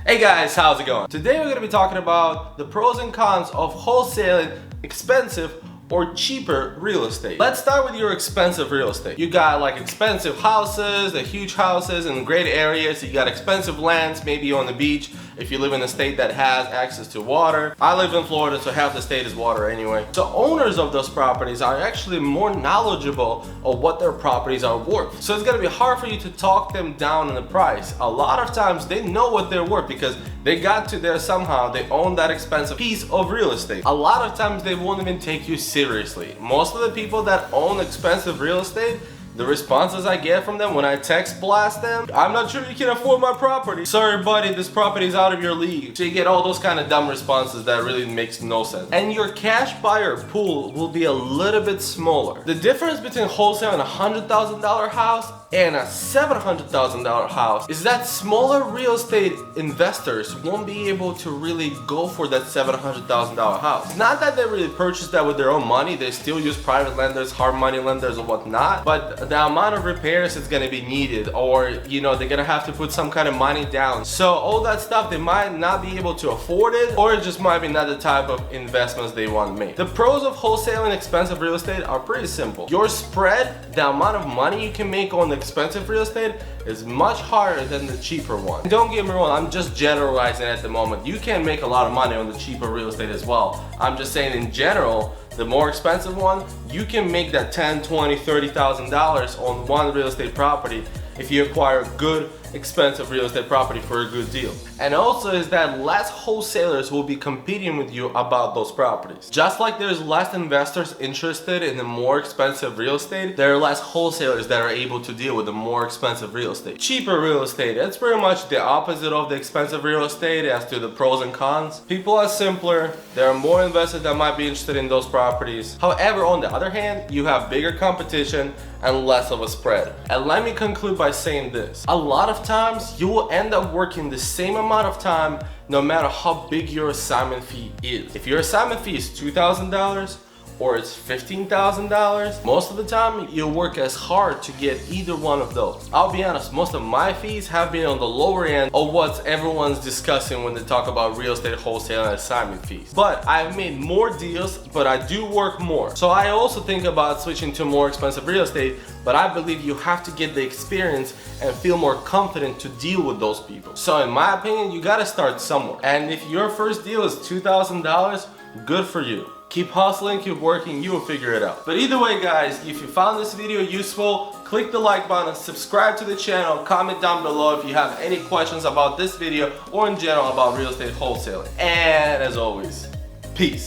Hey guys, how's it going? Today we're going to be talking about the pros and cons of wholesaling expensive or cheaper real estate. Let's start with your expensive real estate. You got like expensive houses, the huge houses in great areas. You got expensive lands, maybe on the beach if you live in a state that has access to water. I live in Florida, so half the state is water anyway. So owners of those properties are actually more knowledgeable of what their properties are worth. So it's gonna be hard for you to talk them down in the price. A lot of times they know what they're worth because they got to there somehow. They own that expensive piece of real estate. A lot of times they won't even take you seriously. Most of the people that own expensive real estate, the responses I get from them when I text blast them, I'm not sure you can afford my property. Sorry buddy, this property is out of your league. So you get all those kind of dumb responses that really makes no sense. And your cash buyer pool will be a little bit smaller. The difference between wholesaling a $100,000 house and a $700,000 house is that smaller real estate investors won't be able to really go for that $700,000 house. Not that they really purchased that with their own money, they still use private lenders, hard money lenders or whatnot, but the amount of repairs is gonna be needed, or you know, they're gonna have to put some kind of money down. So all that stuff, they might not be able to afford it, or it just might be not the type of investments they want to make. The pros of wholesaling expensive real estate are pretty simple. Your spread, the amount of money you can make on the expensive real estate, is much higher than the cheaper one. Don't get me wrong, I'm just generalizing at the moment. You can make a lot of money on the cheaper real estate as well. I'm just saying in general, the more expensive one, you can make that $10, $20, $30,000 on one real estate property if you acquire good expensive real estate property for a good deal. And also is that less wholesalers will be competing with you about those properties. Just like there's less investors interested in the more expensive real estate, there are less wholesalers that are able to deal with the more expensive real estate. Cheaper real estate, it's pretty much the opposite of the expensive real estate as to the pros and cons. People are simpler, there are more investors that might be interested in those properties. However, on the other hand, you have bigger competition and less of a spread. And let me conclude by saying this. A lot of times you will end up working the same amount of time no matter how big your assignment fee is. If your assignment fee is $2,000 or it's $15,000, most of the time you'll work as hard to get either one of those. I'll be honest, most of my fees have been on the lower end of what everyone's discussing when they talk about real estate wholesale and assignment fees. But I've made more deals, but I do work more. So I also think about switching to more expensive real estate, but I believe you have to get the experience and feel more confident to deal with those people. So in my opinion, you gotta start somewhere. And if your first deal is $2,000, good for you. Keep hustling, keep working, you will figure it out. But either way guys, if you found this video useful, click the like button, subscribe to the channel, comment down below if you have any questions about this video or in general about real estate wholesaling. And as always, peace.